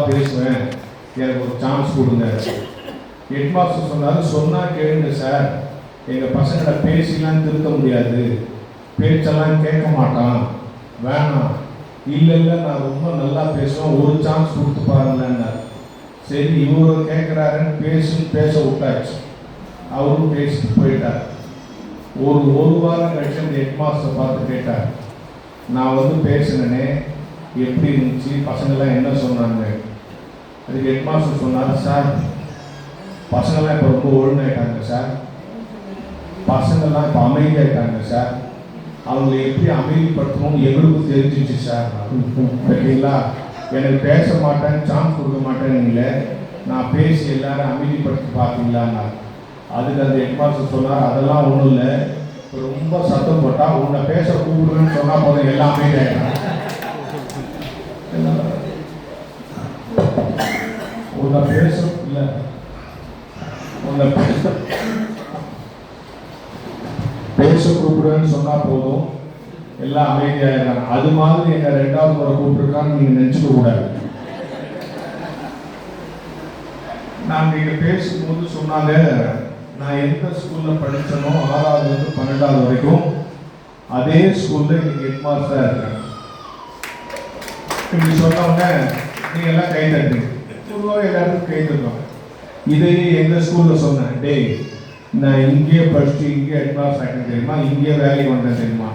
பேசுவேன், எனக்கு ஒரு சான்ஸ் கொடுங்க. ஹெட் மாஸ்டர் சொன்னார், சொன்னால் கேளுங்க சார், எங்கள் பசங்களை பேசிலாம் திருத்த முடியாது, பேச்செல்லாம் கேட்க மாட்டான், வேணாம். இல்லை நான் ரொம்ப நல்லா பேசுவேன், ஒரு சான்ஸ் கொடுத்து பாருங்கன்னார். சரி இவரு கேட்குறாருன்னு பேச விட்டாச்சு. அவரும் பேசிட்டு போயிட்டார். ஒரு வாரம் கழிச்சு அந்த ஹெட் மாஸ்டர் பார்த்து கேட்டார், நான் பேசினேனே எப்படி இருந்துச்சு, பசங்கள்லாம் என்ன சொன்னாங்க? அதுக்கு ஹெட் மாஸ்டர் சொன்னார், சார் பசங்கள்லாம் இப்போ ரொம்ப ஒழுங்காயிட்டாங்க சார், பசங்கள்லாம் இப்போ அமைதியாயிட்டாங்க சார், அவங்களை எப்படி அமைதிப்படுத்தணும்னு எங்களுக்கும் தெரிஞ்சிச்சு சார். ஓகேங்களா, எனக்கு பேச மாட்டேன், சான்ஸ் கொடுக்க மாட்டேன்னு நான் பேசி எல்லாரும் அமைதிப்படுத்தி பார்த்தீங்களான்னா. அதுக்கு அந்த ஹெட் மாஸ்டர் சொன்னார், அதெல்லாம் ஒன்றும் இல்லை, ரொம்ப சத்தம் போட்டால் உன்னை பேச கூப்பிடுன்னு சொன்னால் போதும் எல்லாம் அமைதியாயிட்டாங்க. உன்னை பேச இல்லை, உன்னை பேச கூப்பிடுன்னு சொன்னால் போதும் எல்லாம் அமைதியாயிடுறாங்க. அது மாதிரி எங்க 2வது முறை கூப்பிட்டுருக்கான்னு நீங்க நினைச்சுக்க கூடாது. நாங்கள் இங்கே பேசும்போது சொன்னாங்க, நான் எந்த ஸ்கூலில் படித்தனோ 6வது 12வது வரைக்கும் அதே ஸ்கூலில் இன்னைக்கு ஹெட் மாஸ்டராக இருக்கேன். இப்படி சொன்னோடனே நீங்கள் எல்லாம் கை தட்டுங்க, பொதுவாக எல்லாருக்கும் கை தட்டுவாங்க. இதையே எங்கள் ஸ்கூலில் சொன்னேன், டேய் நான் இங்கேயே படிச்சுட்டு இங்கே ஹெட் மாஸ்டர் ஆகிட்டேன் தெரியுமா, இங்கேயே வேலைக்கு வந்தேன் தெரியுமா.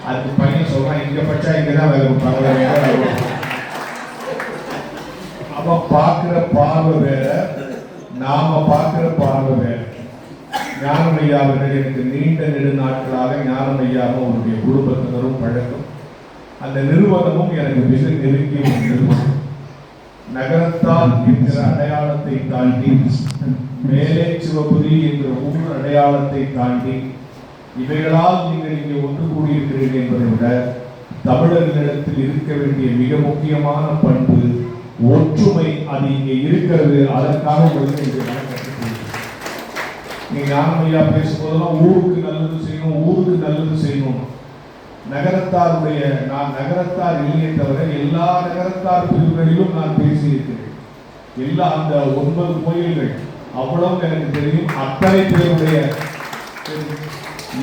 அதுக்கு பையன் சொல்கிறான், இங்கே படித்தா இங்கே தான் வேலை கொடுப்பாங்க. அவன் பார்க்குற பார்வை வேற, நாம பார்க்குற பார்வை வேற. ஞானமையாவினர் எனக்கு நீண்ட நெடுநாட்களாக ஞானமையாவும் அவருடைய குடும்பத்தினரும் பழக்கம். அந்த நிறுவனமும் எனக்கு மிக நெருங்கிய ஒரு நிறுவனம். நகரத்தால் என்கிற அடையாளத்தை தாண்டி, மேலே சிவபுரி என்ற ஊர் அடையாளத்தை தாண்டி, இவைகளால் நீங்கள் இங்கே ஒன்று கூடியிருக்கிறீர்கள் என்பதை விட தமிழர்களிடத்தில் இருக்க வேண்டிய மிக முக்கியமான பண்பு ஒற்றுமை. அது இங்கே இருக்கிறது. அதற்காக நீங்க ஞானமையா பேசும்போதெல்லாம் ஊருக்கு நல்லது செய்யணும், ஊருக்கு நல்லது செய்யணும். நகரத்தாருடைய, நான் நகரத்தார் இல்லையே தவிர எல்லா நகரத்தார் பிரிவுகளிலும் நான் பேசியிருக்கிறேன். எல்லா அந்த 9 கோயில்கள் அவ்வளவு எனக்கு தெரியும். அத்தனை பேருடைய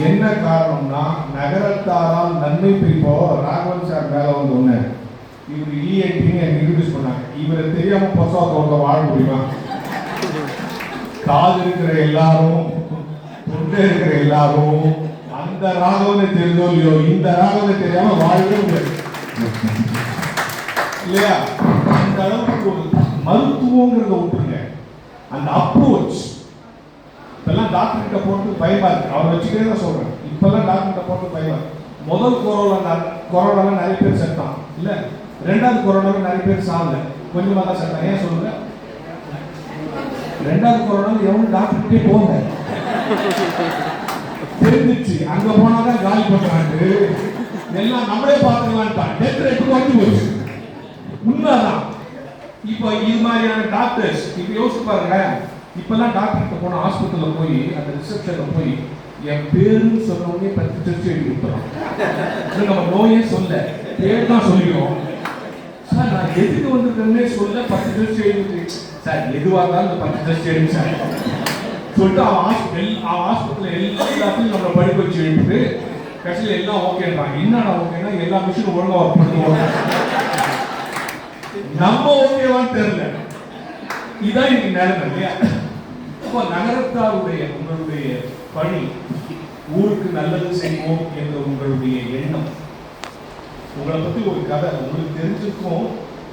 என்ன காரணம்னா, நகரத்தாரால் நன்மை பிரிப்போ. ராகவன் சார் மேல ஒண்ணு இவர் இஎன்டின்னு எனக்கு இன்ட்ரடியூஸ் பண்ணாங்க. இவரை தெரியாம பொசாத்தோட வாழ முடியுமா? காது இருக்கிற எல்லாரும், தொண்டை இருக்கிற எல்லாரும் அந்த ராகவனை தெரிஞ்சோ இல்லையோ, இந்த ராகவனை தெரியாம வாழவே முடியாது இல்லையா? அந்த அளவுக்கு ஒரு மருத்துவங்கிறத விட்டுருங்க, அந்த அப்ரோச். இப்பெல்லாம் டாக்டர் கிட்ட போட்டு பயமா இருக்கு, அவரை வச்சுக்கிட்டே தான் சொல்றேன். இப்பெல்லாம் டாக்டர் கிட்ட போட்டு பயமா இருக்கு. முதல் கொரோனால நிறைய பேர் செத்தான் இல்ல, 2வது கொரோனாவில் நிறைய பேர் சாகல, கொஞ்சமாக தான் செத்தான். ஏன் சொல்லுங்க? 2வது கொரோனாவில் எவனும் டாக்டர்கிட்டே போங்க, தெரிஞ்சிச்சு அங்க போனாதான் காலி பண்றாங்க, எல்லாம் நம்மளே பார்த்துக்கலான்ட்டான். டெத் ரேட் குறைஞ்சு போச்சு. உண்மைதான். இப்போ இது மாதிரியான டாக்டர்ஸ் இப்போ யோசிச்சு பாருங்க. இப்பெல்லாம் டாக்டர்கிட்ட போன ஹாஸ்பிட்டலில் போய் அந்த ரிசப்ஷனில் போய் என் பேருன்னு சொன்ன உடனே 10 டெஸ்ட் எழுதி கொடுத்துறோம். நம்ம நோயே சொல்ல, பேர் தான் சொல்லிடுவோம். சார் நான் எதுக்கு வந்திருக்கேன்னே சொல்ல 10 டெஸ்ட் எழுதி சார், எதுவாக இருந்தாலும் இந்த 10 டெஸ்ட் எழுதி சார் சொல்லிட்டு அவன் ஹாஸ்பிட்டலில் எல்லாத்தையும் நம்மளை படிக்க வச்சு எழுதிட்டு கடைசியில் எல்லாம் ஓகேன்றான். என்னடா ஓகேன்னா எல்லா மிஷினும் ஒழுங்காக ஒர்க் பண்ணுவோம், நம்ம ஓகேவான்னு தெரியல. இதான் இன்னைக்கு நேரம் இல்லையா? அப்போ நகரத்தாருடைய உங்களுடைய பணி, ஊருக்கு நல்லது செய்வோம் என்ற உங்களுடைய எண்ணம். உங்களை பத்தி ஒரு கதை உங்களுக்கு தெரிஞ்சிருக்கும்,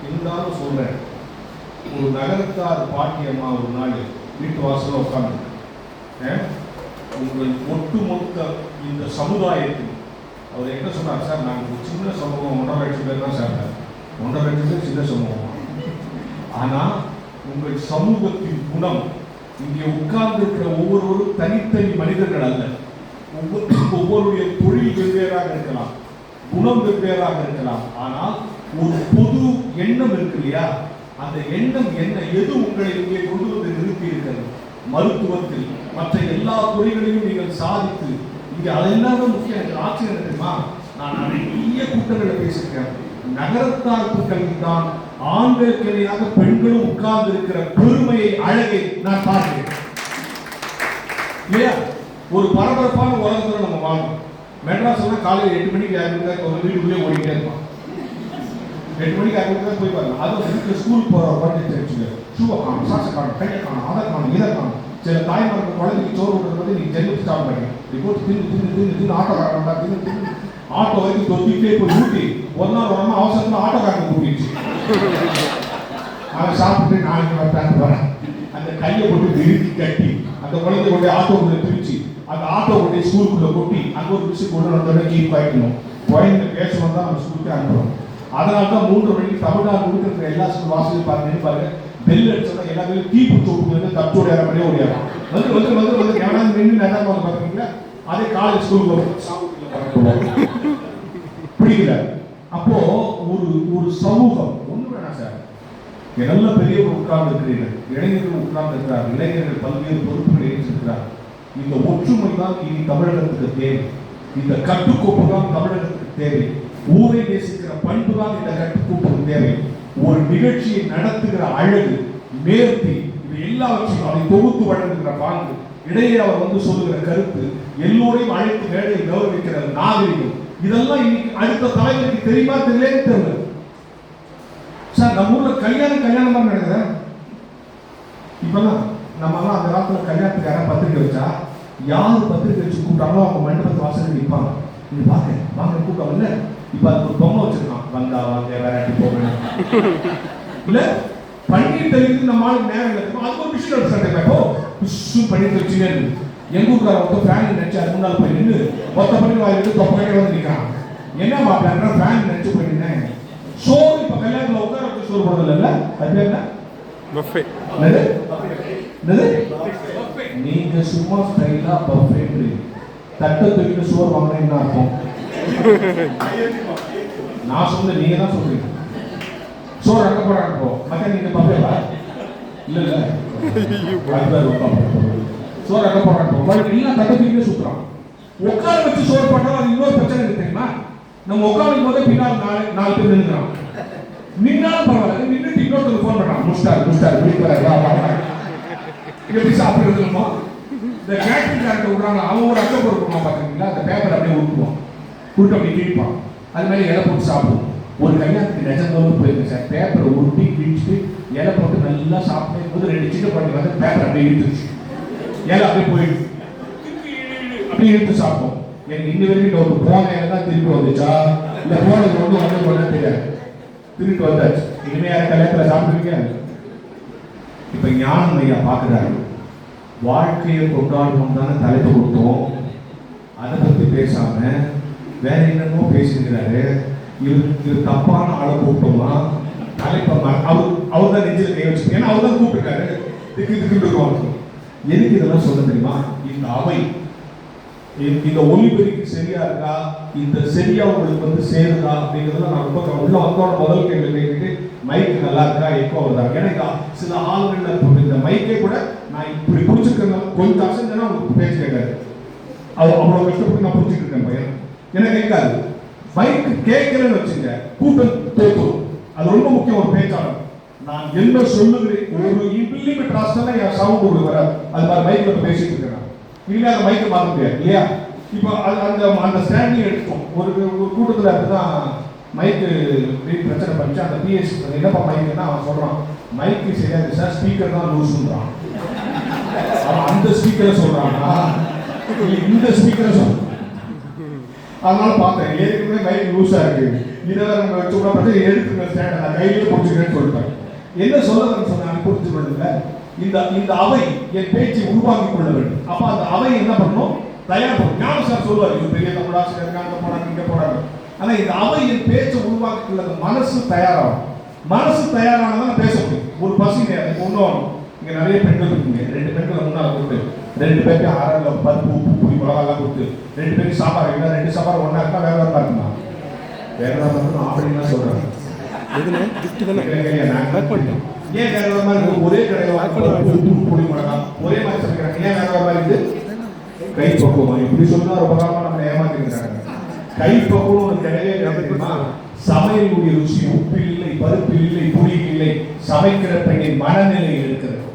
இருந்தாலும் சொல்றேன். ஒரு நகரத்தார் பாட்டியம்மா ஒரு நாள் வீட்டு வாசல உட்கார்ந்து, உங்கள் ஒட்டுமொத்த இந்த சமுதாயத்தில் அவர் என்ன சொன்னார்? சார் நாங்கள் ஒரு சின்ன சமூகம், 1.5 லட்சம் பேர் தான் சார், 1.5 லட்சம் பேர் சின்ன சமூகம். ஆனா உங்கள் சமூகத்தின் குணம், இங்கே உட்கார்ந்து இருக்கிற ஒவ்வொருவரும் தனித்தனி மனிதர்கள் அல்ல. ஒவ்வொருடைய தொழில் வெவ்வேறாக இருக்கலாம், குணம் வெவ்வேறாக இருக்கலாம். ஆனால் ஒரு பொது எண்ணம் இருக்கு இல்லையா? அந்த எண்ணம் என்ன? எது உங்களை இங்கே கொண்டு வந்து நிறுத்தி இருக்கிறது? மருத்துவத்தில் மற்ற எல்லா துறைகளிலும் நீங்கள் சாதித்து இங்கே அதெல்லாம் முக்கியம். எனக்கு ஆச்சரியம் தெரியுமா? நான் நிறைய கூட்டங்களை பேசியிருக்கேன். நகரத்தார் கூட்டங்கள் தான் ஆண்களுக்கு இணையாக பெண் உட்கார்ந்து இருக்கிற பெருமையை, அழகை நான் பார்க்கிறேன். இல்லையா? ஒரு பரபரப்பான உலகத்துல நம்ம வாழணும். மெட்ராஸ்ல காலையில் 8 மணிக்கு ஒரு வீட்டுக்குள்ளே ஓடிக்கிட்டே இருப்பான். 8 மணிக்கு அங்கே போய் பாருங்க. அது வீட்டில் ஸ்கூல் போகிற குழந்தை தெரிஞ்சுங்க. ஷூவை காணும், சாக்ஸை காணும், கையை காணும், அதை காணும், இதை காணும். சில தாய்மாருக்கு குழந்தைக்கு சோறு விடுறது நீ ஜென்மத்து ஸ்டாப் பண்ணி போட்டு தின்னு ஆட்டோ காரணம் தின்னு ஆட்டோ வரைக்கும் தொத்திக்கிட்டே போய் ஊட்டி ஒரு நாள் வரமா அவசரத்தில் ஆட்டோக்காரங்க கூட்டிடுச்சு. அவன் சாப்பிட்டு நாளைக்கு வரட்டான்னு வரேன். அந்த கையை போட்டு விருத்தி கட்டி அந்த குழந்தை கொண்டே ஆட்டோக்குள்ள பிரிச்சு அந்த ஆட்டோ கொண்டே ஸ்கூலுக்குள்ள கொட்டி அங்கே ஒரு மிஸ் கொண்டு வந்தோட கீப் ஆயிக்கணும். குழந்தை பேச வந்தால் நம்ம ஸ்கூலுக்கு அனுப்புறோம். அதனால தான் 3 மணிக்கு தமிழ்நாடு கொடுக்குற எல்லா ஸ்கூல் வாசலையும் பார்த்து பாருங்க. பெல் அடிச்சோன்னா எல்லா பேரும் தீப்பு தோப்புலேருந்து தப்பிச்சு ஓடியாரப்படியே ஓடியாரும். வந்து எவனாவது நின்று நேரம் போது பார்த்தீங்களா? அதே காலேஜ் ஸ்கூலுக்கு பிடிக்கல. அப்போ ஒரு சமூகம் ஒண்ணு வேணாம் சார். நல்ல பெரியவர் உட்கார்ந்து இருக்கிறீர்கள், இளைஞர்கள் உட்கார்ந்து இருக்கிறார், இளைஞர்கள் பல்வேறு பொறுப்புகளை ஏற்றிருக்கிறார். இந்த ஒற்றுமை தான் இனி தமிழகத்துக்கு தேவை. இந்த கட்டுக்கோப்பு தான் தமிழகத்துக்கு தேவை. ஊரை நேசிக்கிற பண்பு தான் இந்த கட்டுக்கோப்புக்கு தேவை. ஒரு நிகழ்ச்சியை நடத்துகிற அழகு, நேர்த்தி, இது எல்லாவற்றையும் அதை தொகுத்து வழங்குகிற பாங்கு, இடையே அவர் வந்து சொல்லுகிற கருத்து, எல்லோரையும் அழைத்து வேலையை கௌரவிக்கிற நாகரிகம், இதெல்லாம் இன்னைக்கு அடுத்த தலைவருக்கு தெரியுமா தெரியலன்னு தெரியல சார். நம்ம ஊர்ல கல்யாணம் தான் நடக்குது. இப்பெல்லாம் நம்மலாம் அந்த காலத்துல கல்யாணத்துக்கு யாராவது பத்திரிக்கை வச்சா யாரு பத்திரிக்கை வச்சு கூப்பிட்டாங்களோ அவங்க மண்டபத்து வாசல் நிற்பாங்க. இது வாங்க கூட்டம் இல்லை. இப்ப அதுக்கு ஒரு பொம்மை வச்சிருக்கான், வந்தா வாங்க வேறாட்டி போகணும் இல்ல பன்னீர் தெரிவித்து நம்ம ஆளுக்கு நேரம் இருக்கும். அது ஒரு விஷயம் சட்டை பன்னீர் வச்சுனே இருக்கு. எங்க ஊருக்கார ஒருத்தர் ஃபேன் நினைச்சு அது முன்னாள் போய் நின்று ஒத்த பண்ணி வாங்கிட்டு தொப்பையே வந்து நிற்கிறான். என்ன மாப்பிள்ள ஃபேன் நினைச்சு போய் நின்னேன். சோறு இப்ப கல்யாணத்துல உட்கார வச்சு சோறு போடுறது இல்ல, அது என்ன பஃபே. நீங்க சும்மா ஸ்டைலா பஃபே தட்டை தூக்கிட்டு சோறு வாங்கினா என்ன அர்த்தம்? நான் சொன்ன நீங்க தான் சொல்றீங்க. சோறு அங்க போறாங்க போ மத்த நீங்க பஃபேவா? இல்ல சோறு அங்க போறாங்க போ எல்லாம் தட்டை தூக்கிட்டு சுத்துறான். உட்கார வச்சு சோறு பண்ணா அது இன்னொரு பிரச்சனை இருக்கு தெரியுமா? நம்ம உட்காரும் போதே பின்னால் 4 பேர் நின்றுறான். நின்னாலும் பரவாயில்ல, நின்றுட்டு இன்னொருத்தர் ஃபோன் பண்றான், முஸ்டார் விழிப்பாரு எப்படி சாப்பிடுறதுமா? இந்த கேட்டரிங் கார்டு விடுறாங்க, அவன் ஒரு அக்கை பொறுப்புமா பாத்தீங்களா? அந்த பேப்பர் அப்படியே உருட்டுவான், உருட்டு அப்படி கிழிப்பான், அது மாதிரி இலை போட்டு சாப்பிடுவோம். ஒரு கல்யாணத்துக்கு நிஜந்தோடு போயிருக்கு சார். பேப்பரை உருட்டி கிழிச்சிட்டு இலை போட்டு நல்லா சாப்பிடும் போது 2 சின்ன குழந்தை வந்து பேப்பர் அப்படியே இழுத்துச்சு, இலை அப்படியே போயிடுச்சு, அப்படியே இழுத்து சாப்பிட்டோம். எனக்கு இன்ன வரைக்கும் ஒரு போன இலை தான் திருப்பி வந்துச்சா இல்ல போனது வந்து பண்ண தெரியாது, திருப்பி வந்தாச்சு. இனிமே யாரும் கல்யாணத்துல சாப்பிட்டுருக்கீங்க. இப்ப ஞானம் ஐயா பாக்குறாரு, வாழ்க்கையை கொண்டாடுவோம் தானே தலைப்பு கொடுத்தோம், அதை பத்தி பேசாம வேற என்னமோ பேசுகிறாரு. இவருக்கு தப்பான ஆளை கூப்பிட்டோமா தலைப்ப அவர் தான் நெஞ்சில கை வச்சு, ஏன்னா அவர் தான் கூப்பிட்டுருக்காரு. எதுக்கு இதெல்லாம் சொல்ல தெரியுமா? இந்த அவை இந்த ஒலிபெருக்கி சரியா இருக்கா, இந்த சரியா உங்களுக்கு வந்து சேருதா அப்படிங்கிறதுல நான் ரொம்ப உள்ள வந்தோட முதல் கேள்வி கேட்டுட்டு மைக் நல்லா இருக்கா எக்கோ வருதா. ஏன்னா சில ஆளுநர்கள் இந்த மைக்கே கூட நான் இப்படி புடிச்சிருக்கேன் கொஞ்சம் அசைஞ்சனா உங்களுக்கு பேச்சு கேட்காது. அவ்வளவு கஷ்டப்பட்டு நான் புடிச்சிட்டு இருக்கேன் பையன், எனக்கு கேட்காது. மைக் கேட்கலன்னு வச்சுங்க கூட்டம் தோற்றும். அது ரொம்ப முக்கியம். ஒரு பேச்சாளர் நான் என்ன சொல்லுகிறேன் ஒரு மில்லிமீட்டர் ஆஸ்தான் என் சவுண்ட் உங்களுக்கு வராது. அது மாதிரி மைக்ல பேசிட்டு இருக்கேன். இல்லையா அந்த மைக்கை மாற்ற முடியாது இல்லையா? இப்போ அந்த ஸ்டாண்டிங் எடுத்தோம். ஒரு கூட்டத்தில் அப்படிதான் மைக்கு பிரச்சனை பண்ணிச்சு. அந்த பிஎஸ் என்னப்பா மைக்குன்னா அவன் சொல்றான், மைக்கு சரியாது சார், ஸ்பீக்கர் தான் லூஸ்ன்றான். அவன் அந்த ஸ்பீக்கரை சொல்றான்னா இந்த ஸ்பீக்கரை சொல்றான். அதனால பார்த்தேன் ஏற்கனவே மைக் லூஸா இருக்கு, இதை நம்ம வச்சுக்கூட பார்த்து எடுத்துங்க ஸ்டாண்ட் நான் கையிலேயே பிடிச்சிக்கிறேன்னு சொல்லிட்டேன். என்ன சொல்லுறேன்னு சொன்னாங்க புரிஞ்சு கொள்ளுங்க. இந்த அவை என் பேச்சை உருவாக்கி கொள்ள வேண்டும். அப்ப அந்த அவை என்ன பண்ணணும்? தயார் பண்ணும். ஞான சார் சொல்லுவார், இது பெரிய தமிழாசிரியர் இருக்காங்க, போறாங்க இங்க போறாங்க. ஆனா இந்த அவை என் பேச்சை உருவாக்கி கொள்ள மனசு தயாராகும். மனசு தயாரானதான் பேச முடியும். ஒரு பசி நேரம் ஒன்றும் இங்க நிறைய பெண்கள் இருக்குங்க. 2 பெண்களை முன்னால கொடுத்து 2 பேருக்கு அரை பருப்பு உப்பு புளி மிளகாலாம் கொடுத்து 2 பேருக்கு சாப்பாடு வைக்கலாம். 2 சாப்பாடு ஒன்னா இருக்கா வேற வேற இருக்குமா? வேற வேற மட்டும் அப்படின்னு தான் சொல்றாங்க. ஏன் வேற வேற மாதிரி ஒரே கடையில் உப்பு புளி மிளகா ஒரே மாதிரி சமைக்கிறாங்க, ஏன் வேற வேற மாதிரி இது? கை பக்குவம் இப்படி சொன்னா ரொம்ப காலமா நம்ம ஏமாத்திருக்கிறாங்க. கை பக்குவம் கிடையவே கிடைக்குமா? சமையலுடைய ருசி உப்பில் இல்லை, பருப்பில் இல்லை, புளியில் இல்லை, சமைக்கிற பெண்ணின் மனநிலை இருக்கிறது.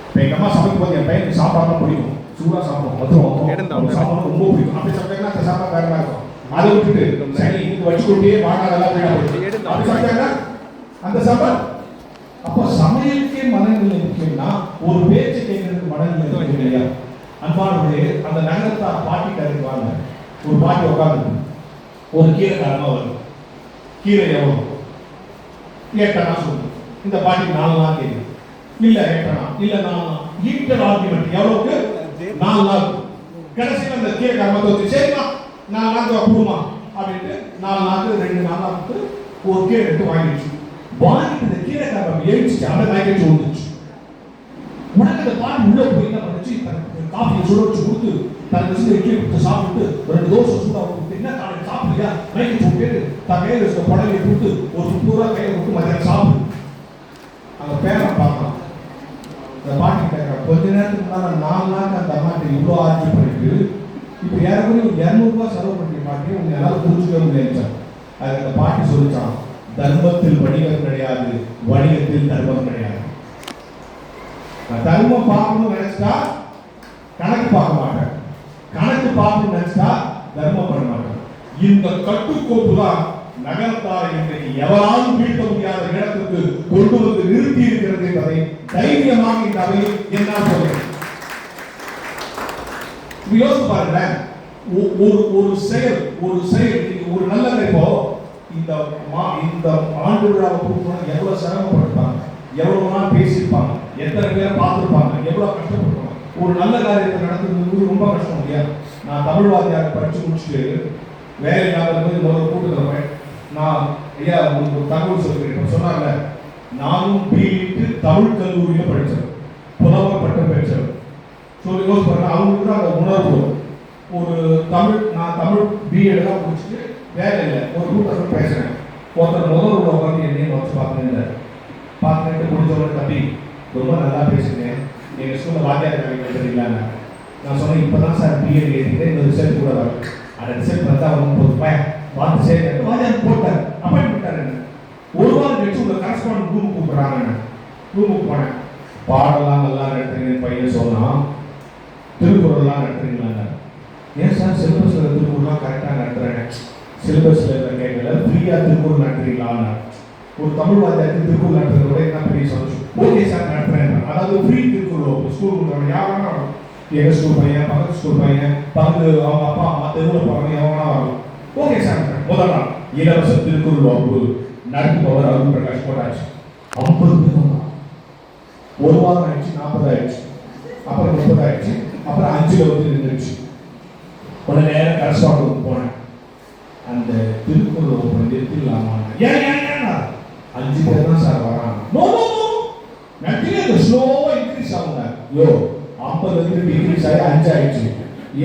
இப்போ எங்க அம்மா சமைக்கும் போது என் பையனுக்கு சாப்பாடுலாம் பிடிக்கும், சூடா சாப்பிடும், சாப்பாடு ரொம்ப பிடிக்கும். அப்படி சாப்பிட்டாங்கன்னா அந்த சாப்பாடு வேற மாதிரி இருக்கும். அதை விட்டுட்டு சரி இதுக்கு வச்சு கொண்டே வாடாதெல்லாம் போயிடும் அப்படி சாப்பிட்டாங்கன்னா அந்த சாப்பாடு. அப்போ சமையலுக்கே மனநிலை முக்கியம்னா ஒரு பேச்சு கேட்கறதுக்கு மனநிலை முக்கியம் இல்லையா? அன்பானவர்களே, அந்த நகரத்தார் பாட்டி கடைக்கு வாங்க, ஒரு பாட்டி உட்காந்து ஒரு கீரை காரமா வரும், கீரை எவ்வளவு 8 அணா சொல்லுங்க. இந்த பாட்டி 4 நாள் கேட்குது, இல்ல 8 அணா இல்ல 4 நாள், ஈட்டர் ஆர்குமெண்ட் எவ்வளவுக்கு 4 நாள். கடைசியில் அந்த கீரை காரமா தோத்து சரிமா 4 நாளுக்கு அப்புறமா அப்படின்ட்டு 4 நாளுக்கு 2 நாளுக்கு ஒரு கீரை எடுத்து வாங்கிடுச்சு. வாங்கிட்டு இந்த கீரை காரம் எழுச்சிச்சு, அந்த மயக்கச்சு விழுந்துச்சு. உடனே அந்த பாட்டி உள்ள போய் என்ன பண்ணுச்சு, காஃபியை சுட வச்சு கொடுத்து தனக்கு இட்லி கொடுத்து சாப்பிட்டு 2 தோசை சூடா கொடுத்து என்ன காலையில் சாப்பிடுறியா மயக்கி போட்டு தன் கையில் இருக்க புடவையை கொடுத்து ஒரு 30 ரூபா கையை கொடுத்து மதியம் சாப்பிடு. அந்த பேரை பார்க்கலாம். இந்த பாட்டி கேட்கறேன், கொஞ்ச நேரத்துக்கு முன்னாடி 4 நாளுக்கு அந்த அம்மாட்ட இவ்வளோ ஆட்சி பண்ணிட்டு இப்போ யாருக்குமே 200 ரூபாய் செலவு பண்ணி பாட்டி உங்க எல்லாரும் புரிஞ்சுக்க முடியாது. அதுக்கு அந்த பாட்டி சொல்லிச்சான், தர்மத்தில் வணிகம் கிடையாது, வணிகத்தில் தர்மம் கிடையாது. தர்மம் பார்க்கணும்னு நினைச்சா கணக்கு பார்க்க மாட்டேன், கணக்கு பார்க்கணும்னு நினைச்சா தர்மம் பண்ண மாட்டேன். இந்த கட்டுக்கோப்பு தான் நகரத்தாரை இன்றைக்கு எவராலும் வீழ்த்த முடியாத இடத்துக்கு கொண்டு வந்து நிறுத்தி இருக்கிறது என்பதை தைரியமாக இந்த அவையில் என்னால் சொல்றேன். யோசித்து பாருங்க, ஒரு செயல் ஒரு நல்ல இப்போ இந்த ஆண்டு விழாவை கொடுக்கணும் எவ்வளவு சிரமப்பட்டிருப்பாங்க, எவ்வளவு நாள் பேசியிருப்பாங்க, எத்தனை பேரை பார்த்துருப்பாங்க, எவ்வளவு கஷ்டப்பட்டிருப்பாங்க. ஒரு நல்ல காரியத்தை நடத்துறது ரொம்ப கஷ்டம் இல்லையா? நான் தமிழ் வாத்தியாரை படிச்சு முடிச்சுட்டு வேலை இல்லாத போது முதல்ல கூட்டுக்கிறேன். நான் ஐயா உங்களுக்கு ஒரு தகவல் சொல்கிறேன். சொன்னார்ல, நானும் பிஇக்கு தமிழ் கல்லூரியில் படித்தேன், புலவர் பட்டம் பெற்றேன். சொல்லி யோசிச்சு பாருங்க, அவங்களுக்கு அந்த உணர்வு. ஒரு நான் தமிழ் பிஎட் முடிச்சுட்டு வேலை இல்லை, ஒரு கூட்டத்தில் பேசுறேன். ஒருத்தர் முதல்ல உட்காந்து என்னையும் வச்சு பார்த்துட்டு முடிஞ்சவங்க தம்பி ரொம்ப நல்லா பேசுகிறேன், எங்கள் ஸ்கூலில் வாத்தியார் வேலைக்கு தெரியுங்களாங்க. நான் சொன்னேன், இப்போ தான் சார் பிஎட் எழுதிட்டு இந்த ரிசல்ட் கூட வரும். அந்த ரிசல்ட் பார்த்தா அவங்க பார்த்து சரி வாத்தியார் போட்டார், அப்பாயின்ட் பண்ணிட்டாரு. ஒரு வாரம் கழிச்சு உங்களை கரஸ்பாண்ட் ரூமுக்கு கூப்பிட்றாங்க. ரூமுக்கு போனேன், பாடலாம் நல்லா நடத்துறீங்கன்னு பையன் சொன்னான், திருக்குறள்லாம் நடத்துறீங்களாங்க. ஏன் சார் சிலபஸில் திருக்குறள்லாம் கரெக்டாக நடத்துகிறேன், சிலபஸில் கேட்கல, ஃப்ரீயாக திருக்குறள் நடத்துறீங்களான்னு. ஒரு தமிழ் வாத்தியாருக்கு திருக்குறள் நடத்துறத விட என்ன பெரிய சந்தோஷம். ஓகே சார் நடத்துறேன், அதாவது ஃப்ரீ திருக்குறள் ஸ்கூல் யாருன்னா எங்கள் ஸ்கூல் பையன், பக்கத்து ஸ்கூல் பையன், பக்கத்து அவங்க அப்பா அம்மா தெருவில் போகிறவங்க எவனா வரும். ஓகே சார் முதல் நாள் இலவச திருக்குறள் வகுப்பு நடத்துபவர் அருண் பிரகாஷ் போட்டாச்சு. 50 பேர் தான். ஒரு வாரம் ஆயிடுச்சு, 40 ஆயிடுச்சு, அப்புறம் 30 ஆயிடுச்சு, அப்புறம் 5 வந்து நின்றுச்சு. உடனே நேரம் கரஸ்பாண்ட் போனேன். அந்த திருக்குறள் வகுப்பு நிறுத்திடலாமா? ஏன் 5 பேர் தான் சார் வராங்க. ஸ்லோவா இன்க்ரீஸ் ஆகுங்க. 50 இன்க்ரீஸ் ஆகி 5 ஆயிடுச்சு.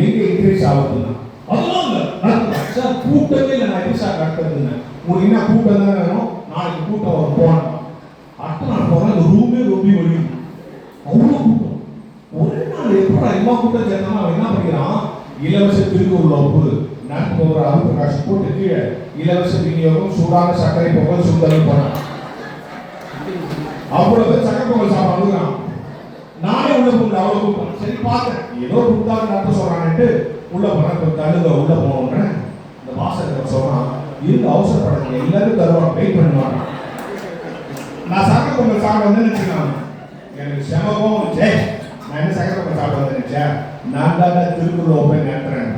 எங்க இன்க்ரீஸ் ஆகுதுன்னா அதெல்லாம் இல்லை சார், கூட்டமே இல்லை. நான் எப்படி சார் நடத்துறதுன்னு, உங்களுக்கு என்ன கூட்டம் தானே வேணும், நாளைக்கு கூட்டம் வரும் போனோம். அடுத்த நாள் போனால் இந்த ரூமே ரொம்ப வலியும், அவ்வளோ கூட்டம். ஒரே நாள் எப்படா எல்லா கூட்டம் சேர்த்தாலும் அவன் என்ன பண்ணிக்கிறான், இலவச திருக்குறள் வகுப்பு நடத்துபவர் அருண் பிரகாஷ் போட்டு கீழே இலவச விநியோகம் சூடான சர்க்கரை பொங்கல் சுண்டல் போனான். அவ்வளவு பேர் சக்கரை பொங்கல் சாப்பிடுறான். நானே உள்ள போங்க, அவ்வளவு கூட்டம். சரி பார்த்தேன், ஏதோ கூட்டாங்க நடத்த சொல்றான்ட்டு உள்ள போனா தழுக உள்ள போனோன்னு இந்த வாசகர் சொன்னான், இருந்து அவசரப்படாதீங்க, எல்லாரும் தருவாங்க, வெயிட் பண்ணுவாங்க. நான் சக்கரை பொங்கல் சாப்பிட வந்து நினைச்சுக்கலாம், எனக்கு செமகம் வந்துச்சே. நான் என்ன சக்கரை பொங்கல் சாப்பிட வந்து நினைச்சேன், நான் தான் திருக்குறள் ஓப்பன் நடத்துறேன்.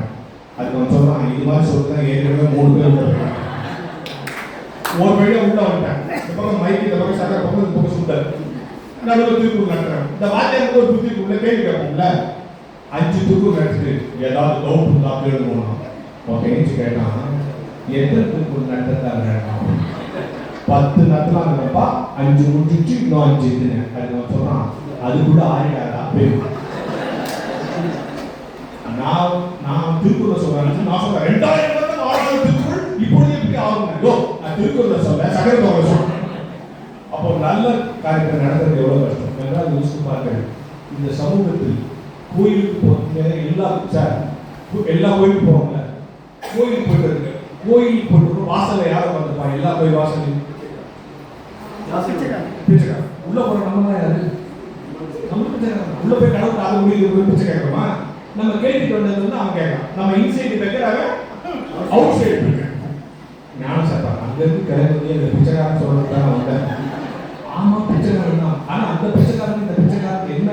அதுக்கு அவன் சொல்றான், இது மாதிரி சொல்லிட்டு ஏற்கனவே 3 பேர் உள்ள போயிட்டாங்க. ஒரு வழியா உள்ள வந்துட்டேன். இந்த பக்கம் மைக்கு, இந்த பக்கம் சக்கரை பொங்கல், இந்த பக்கம் சுண்டல், நடுவில் திருக்குறள் நடத்துறேன். இந்த வாத்தியாருக்கு ஒரு புத்திக்குள்ள கேள்வி கேட்போம்ல, 5 திருக்குறள் நடத்துட்டு ஏதாவது டவுட் இருந்தா கேளுங்க. ஓகேன்னு கேட்டான், எத்தனை திருக்குறள் நடத்துறாங்க? 10 நடத்தலாம்ப்பா, 5 முடிஞ்சிச்சு, இன்னும் 5 இருக்குன்னு. அதுக்கு அவன் சொல்றான், அதுக்குள்ள ஆயிடாதா பேரு. நான் திருக்குறள் சொல்றேன், நான் சொல்றேன் 2000 திருக்குறள் இப்பொழுது எப்படி ஆகுங்க? நான் திருக்குறள் சொல்ல சகர தொகை சொல்றேன். அப்போ நல்ல காரியத்தை நடத்துறது எவ்வளவு கஷ்டம் என்றால் யோசித்து பார்க்க. இந்த சமூகத்தில் கோயிலுக்கு போறீங்க, எல்லா கோயிலுக்கு போவாங்க, கோயிலுக்கு போயிட்டு கோயில் போட்டு வாசல்ல யாரும் வந்துப்பா, எல்லா போய் வாசல் பிச்சைக்காரன் உள்ள போற நம்ம தான் யாரு? நம்ம பிச்சைக்காரன். உள்ள போய் கடவுள் காது முடிவு போய் பிச்சை கேட்கணுமா? நம்ம கேட்டுட்டு வந்தது வந்து அவன் கேட்கலாம். நம்ம இன்சைட் வைக்கிறாங்க, அவுட் சைடு இருக்கு. ஞானம் சாப்பா அங்க இருந்து கிளம்பி அந்த பிச்சைக்காரன் சொல்றதுதான் வந்தேன். ஆமா பிச்சைக்காரன் தான். ஆனா அந்த பிச்சைக்காரன் இந்த பிச்சைக்காரனுக்கு என்ன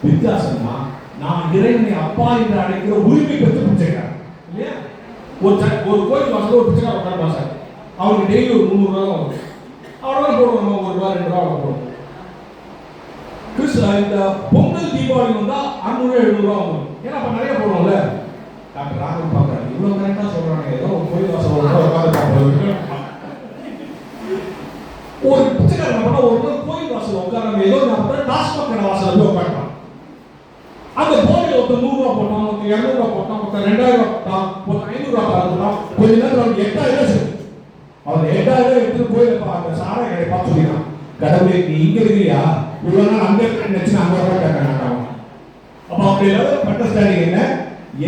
வித்தியாசம்னா, நான் இறைவனை அப்பா என்று அழைக்கிற உரிமை பெற்ற பிச்சைக்காரன் இல்லையா? ஒரு கோயில் வாசல் ஒரு பிச்சைக்காரன் உட்கார சார், அவனுக்கு டெய்லி ஒரு 300 ரூபா வரும். அவ்வளோதான் போடுவோம், 1 ரூபா 2 ரூபா போடுவோம். கிறிஸ்துவ இந்த பொங்கல் தீபாவளி வந்தா 600 ரூபா வரும். ஏன்னா அப்ப நிறைய போடுவோம்ல. டாக்டர் ராகவன் பார்க்குறாரு, இவ்வளோ கரெக்டா சொல்றாங்க, ஏதோ ஒரு கோயில் வாசல் உட்காந்து பார்ப்போம். ஒரு பிச்சைக்காரன் பண்ணா ஒரு கோயில் வாசல் உட்காராம ஏதோ நான் டாஸ்மாக் கடை வாசல் போய் உட்காந்துட்டான். அந்த போர்டில் ஒருத்தர் 100 ரூபா போட்டான், ஒருத்தர் 200 ரூபா போட்டான், ஒருத்தர் 2000 ரூபா போட்டான், ஒருத்தர் 500 ரூபா போட்டான். கொஞ்ச நேரம் அவனுக்கு 8000 சரி. அவன் 8000 எடுத்துட்டு போயிருப்பா அந்த சாரை கடை பார்த்து சொல்லிட்டான், கடவுளே நீ இங்க இருக்கிறியா, இவ்வளவு நாள் அங்க நினைச்சு அங்க ரூபாய் கேட்கறான். அப்ப அவனுடைய அண்டர்ஸ்டாண்டிங் என்ன,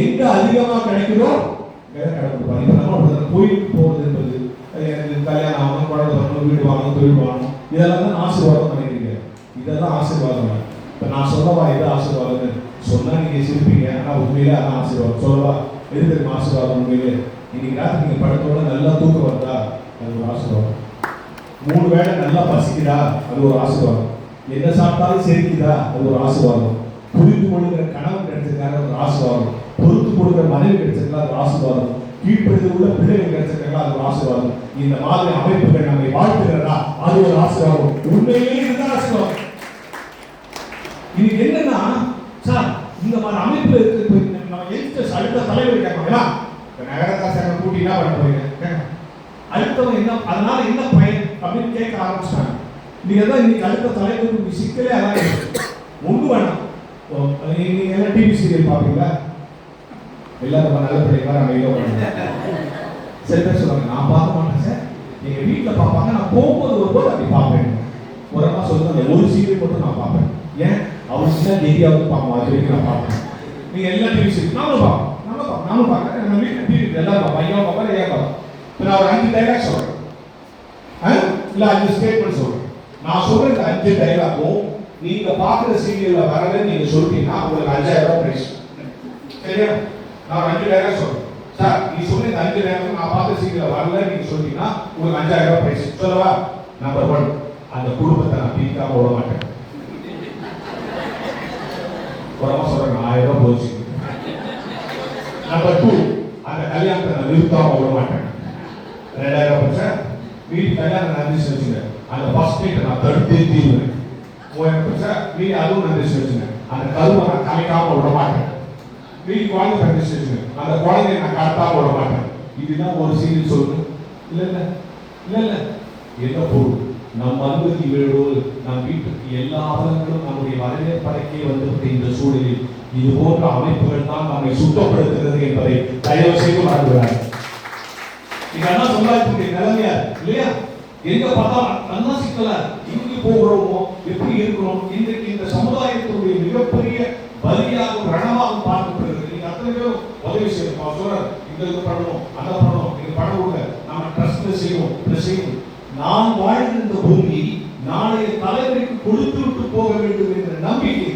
எங்க அதிகமா கிடைக்குதோ கடவுள் பாரு. இப்ப நம்ம கோயிலுக்கு போறது என்பது கல்யாணம் ஆகணும், குழந்தை வரணும், வீடு வாங்கணும், தொழில் வாங்கணும், இதெல்லாம் தான் ஆசீர்வாதம் நினைக்கிறீங்க. இதெல்லாம் ஆசீர்வாதம். இப்ப நான் சொல்லவா எது ஆசீர்வாதம்னு சொன்னா நீங்க சிரிப்பீங்க, ஆனா உண்மையிலே அதான் ஆசீர்வாதம். சொல்லவா எது தெரியுமா ஆசீர்வாதம்? உண்மையிலே இன்னைக்கு ராத்திரி நீங்க படுத்தோட நல்லா தூக்கம் வருதா, அது ஒரு ஆசீர்வாதம். 3 வேளை நல்லா பசிக்குதா, அது ஒரு ஆசீர்வாதம். என்ன சாப்பிட்டாலும் செரிக்குதா, அது ஒரு ஆசீர்வாதம். புரிந்து கொள்கிற கணவன் கிடைச்சிருக்காரு, ஒரு ஆசீர்வாதம். பொறுத்து கொடுக்கிற மனைவி கிடைச்சிருக்கா, அது ஆசீர்வாதம். கீழ்ப்படிதல் உள்ள பிள்ளைகள் கிடைச்சிருக்கா, அது ஒரு ஆசீர்வாதம். இந்த மாதிரி அமைப்புகள் நம்மை வாழ்த்துகிறதா, அது ஒரு ஆசீர்வாதம். உண்மையிலேயே இதுதான் ஆசீர்வாதம். இன்னைக்கு என்னன்னா சார், இந்த மாதிரி அமைப்புல இருக்கு நம்ம எதிர்த்து அடுத்த தலைவர் கேட்பாங்களா, நகரத்தாசனை கூட்டி என்ன பண்ண போறீங்க, அடுத்தவங்க என்ன, அதனால என்ன பயன் அப்படின்னு கேட்க ஆரம்பிச்சாங்க. நீங்க தான் இன்னைக்கு அடுத்த தலைவருக்கு சிக்கலே அதான் ஒண்ணு வேணாம். நீங்க எல்லாம் டிவி சீரியல் பாப்பீங்களா? எல்லாரும் நல்ல பிள்ளைங்களா நம்ம இதோ பண்ணுங்க. சில பேர் சொல்லுவாங்க, நான் பார்க்க மாட்டேன் சார், எங்க வீட்டுல பார்ப்பாங்க, நான் போகும்போது வரும்போது அப்படி பார்ப்பேன். ஒரு அம்மா சொல்லுங்க, அந்த ஒரு சீரியல் மட்டும் நான் பார்ப்பேன். ஏன் அவருக்கு தான் ஏரியாவுக்கு பார்ப்போம், அது வரைக்கும் நான் பார்ப்பேன். நீங்க எல்லா டிவி சீரியல் நானும் பார்ப்போம், நானும் பார்க்கறேன். நம்ம வீட்டுல டிவி எல்லாரும் பார்ப்போம், ஐயா பார்ப்பேன், ஐயா பார்ப்பேன். நான் ஒரு 5 டைலாக் சொல்றேன், இல்ல 5 ஸ்டேட்மெண்ட் சொல்றேன். நான் சொல்ற இந்த 5 டைலாக்கும் நீங்க பாக்குற சீரியல்ல வரவே நீங்க சொல்றீங்கன்னா உங்களுக்கு 5000 ரூபாய் பிரைஸ். சரியா? நான் 5 டைலாக் சொல்றேன் சார், நீ சொன்ன இந்த 5 டைலாக் நான் பார்த்த சீரியல்ல வரல நீங்க சொல்றீங்கன்னா உங்களுக்கு 5000 ரூபாய் பிரைஸ். சொல்லவா? நம்பர் 1, அந்த குடும்பத்தை நான் பிரிக்காம விட மாட்டேன். ஒரு அம்மா சொல்றாங்க 1000 ரூபாய் போச்சு. நம்பர் 2, அந்த கல்யாணத்தை நான் நிறுத்தாம விட மாட்டேன். 2000 ரூபாய் சார், வீட்டு கல்யாணம் நடந்துச்சு வச்சுங்க, அந்த ஃபர்ஸ்ட் நைட் நான் தடுத்தே தீருவேன். 3000 சார், வீடு அதுவும் நடந்துச்சு வச்சுங்க, அந்த கருவை நான் கலைக்காம விட மாட்டேன். வீட்டுக்கு குழந்தை நடந்துச்சு வச்சுங்க, அந்த குழந்தைய நான் கடத்தாம விட மாட்டேன். இதுதான் ஒரு சீரியல் சொல்லுங்க. இல்ல இல்ல இல்ல இல்ல என்ன பொருள், நம் அனுமதி வேடோடு நம் வீட்டுக்கு எல்லா அவலங்களும் நம்முடைய வரவேற்பறைக்கே வந்து இந்த சூழலில் இது போன்ற அமைப்புகள் தான் நம்மை சுத்தப்படுத்துகிறது என்பதை தயவு செய்து மறந்துவிடாது. இதெல்லாம் சொல்லாத நிலைமையா இல்லையா? எங்க பார்த்தா நல்லா சிக்கல, எங்க போகிறோமோ எப்படி இருக்கிறோம், இன்றைக்கு இந்த சமுதாயத்தினுடைய மிகப்பெரிய பலியாக ரணமாக பார்க்கப்படுகிறது. நீங்க அத்தனை பேரும் உதவி செய்யணும். சொல்ற இந்த இது பண்ணணும், அதை பண்ணணும், நீங்க பண்ண கொடுங்க, நாம ட்ரஸ்ட்ல செய்யணும். நான் வாழ்ந்த இந்த பூமி நாளைய தலைவருக்கு கொடுத்து விட்டு போக வேண்டும் என்ற நம்பிக்கை,